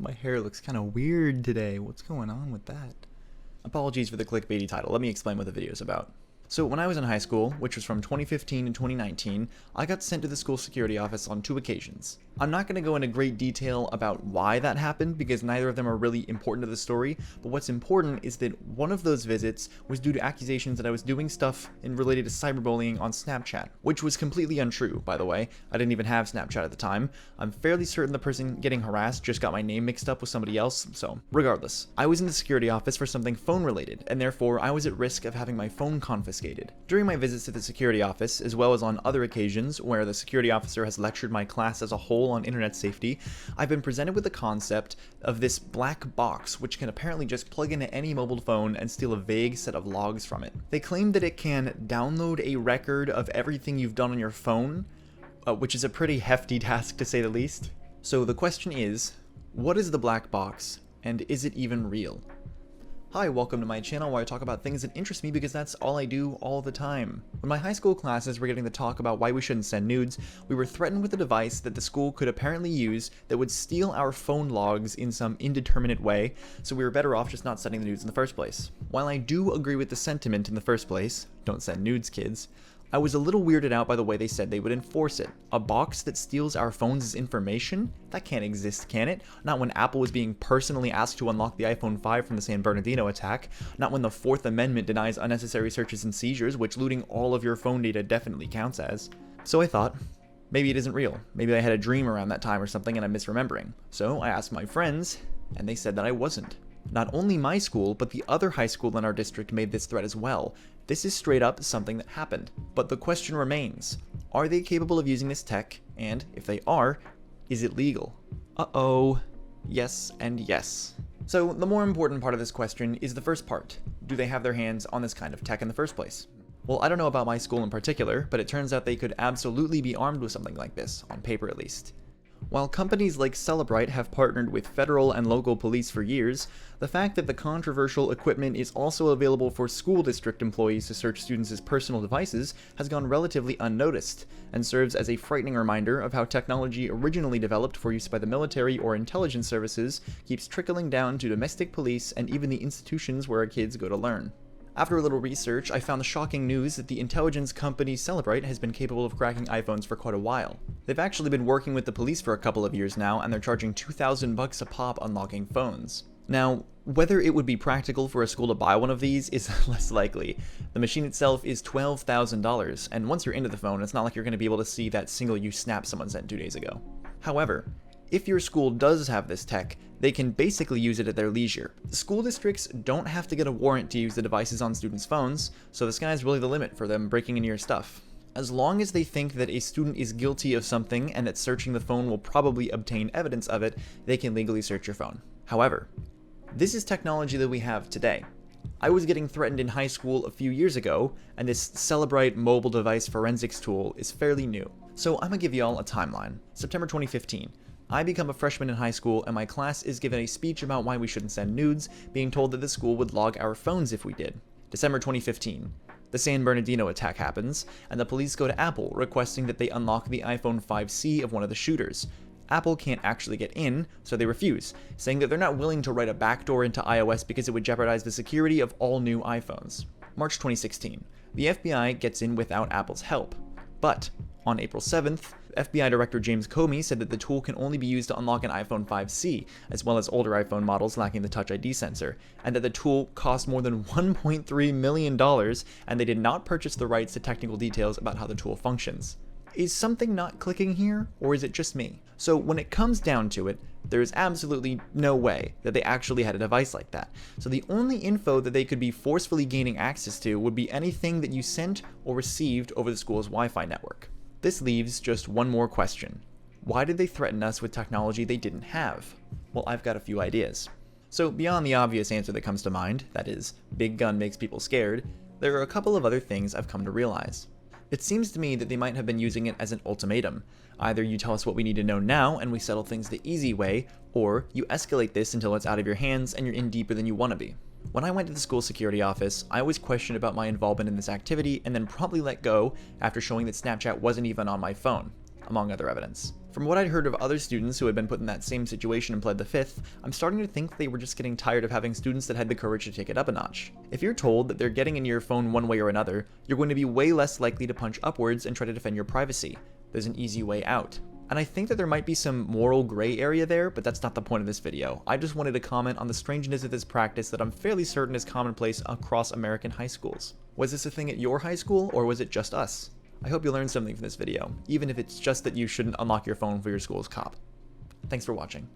My hair looks kind of weird today. What's going on with that? Apologies for the clickbaity title. Let me explain what the video is about. So when I was in high school, which was from 2015 to 2019, I got sent to the school security office on 2 occasions. I'm not going to go into great detail about why that happened because neither of them are really important to the story, but what's important is that one of those visits was due to accusations that I was doing stuff related to cyberbullying on Snapchat, which was completely untrue, by the way. I didn't even have Snapchat at the time. I'm fairly certain the person getting harassed just got my name mixed up with somebody else, so regardless. I was in the security office for something phone related, and therefore I was at risk of having my phone confiscated. During my visits to the security office, as well as on other occasions where the security officer has lectured my class as a whole on internet safety, I've been presented with the concept of this black box which can apparently just plug into any mobile phone and steal a vague set of logs from it. They claim that it can download a record of everything you've done on your phone, which is a pretty hefty task to say the least. So the question is, what is the black box, and is it even real? Hi, welcome to my channel where I talk about things that interest me because that's all I do all the time. When my high school classes were getting to talk about why we shouldn't send nudes, we were threatened with a device that the school could apparently use that would steal our phone logs in some indeterminate way, so we were better off just not sending the nudes in the first place. While I do agree with the sentiment in the first place, don't send nudes, kids, I was a little weirded out by the way they said they would enforce it. A box that steals our phones' information? That can't exist, can it? Not when Apple was being personally asked to unlock the iPhone 5 from the San Bernardino attack. Not when the Fourth Amendment denies unnecessary searches and seizures, which looting all of your phone data definitely counts as. So I thought, maybe it isn't real. Maybe I had a dream around that time or something and I'm misremembering. So I asked my friends, and they said that I wasn't. Not only my school, but the other high school in our district made this threat as well. This is straight up something that happened. But the question remains, are they capable of using this tech? And if they are, is it legal? Uh-oh. Yes and yes. So the more important part of this question is the first part. Do they have their hands on this kind of tech in the first place? Well, I don't know about my school in particular, but it turns out they could absolutely be armed with something like this, on paper at least. While companies like Cellebrite have partnered with federal and local police for years, the fact that the controversial equipment is also available for school district employees to search students' personal devices has gone relatively unnoticed, and serves as a frightening reminder of how technology originally developed for use by the military or intelligence services keeps trickling down to domestic police and even the institutions where our kids go to learn. After a little research, I found the shocking news that the intelligence company Cellebrite has been capable of cracking iPhones for quite a while. They've actually been working with the police for a couple of years now, and they're charging $2,000 a pop unlocking phones. Now, whether it would be practical for a school to buy one of these is less likely. The machine itself is $12,000, and once you're into the phone, it's not like you're going to be able to see that single-use snap someone sent 2 days ago. However, if your school does have this tech, they can basically use it at their leisure. School districts don't have to get a warrant to use the devices on students' phones, so the sky's really the limit for them breaking into your stuff. As long as they think that a student is guilty of something and that searching the phone will probably obtain evidence of it, they can legally search your phone. However, this is technology that we have today. I was getting threatened in high school a few years ago, and this Cellebrite mobile device forensics tool is fairly new. So I'm gonna give y'all a timeline. September 2015. I become a freshman in high school and my class is given a speech about why we shouldn't send nudes, being told that the school would log our phones if we did. December 2015. The San Bernardino attack happens, and the police go to Apple requesting that they unlock the iPhone 5C of one of the shooters. Apple can't actually get in, so they refuse, saying that they're not willing to write a backdoor into iOS because it would jeopardize the security of all new iPhones. March 2016. The FBI gets in without Apple's help. But on April 7th, FBI Director James Comey said that the tool can only be used to unlock an iPhone 5C, as well as older iPhone models lacking the Touch ID sensor, and that the tool cost more than $1.3 million, and they did not purchase the rights to technical details about how the tool functions. Is something not clicking here, or is it just me? So when it comes down to it, there is absolutely no way that they actually had a device like that. So the only info that they could be forcefully gaining access to would be anything that you sent or received over the school's Wi-Fi network. This leaves just one more question. Why did they threaten us with technology they didn't have? Well, I've got a few ideas. So beyond the obvious answer that comes to mind, that is, big gun makes people scared, there are a couple of other things I've come to realize. It seems to me that they might have been using it as an ultimatum. Either you tell us what we need to know now and we settle things the easy way, or you escalate this until it's out of your hands and you're in deeper than you want to be. When I went to the school security office, I was questioned about my involvement in this activity and then promptly let go after showing that Snapchat wasn't even on my phone, among other evidence. From what I'd heard of other students who had been put in that same situation and pled the fifth, I'm starting to think they were just getting tired of having students that had the courage to take it up a notch. If you're told that they're getting into your phone one way or another, you're going to be way less likely to punch upwards and try to defend your privacy. There's an easy way out. And I think that there might be some moral gray area there, but that's not the point of this video. I just wanted to comment on the strangeness of this practice that I'm fairly certain is commonplace across American high schools. Was this a thing at your high school, or was it just us? I hope you learned something from this video, even if it's just that you shouldn't unlock your phone for your school's cop. Thanks for watching.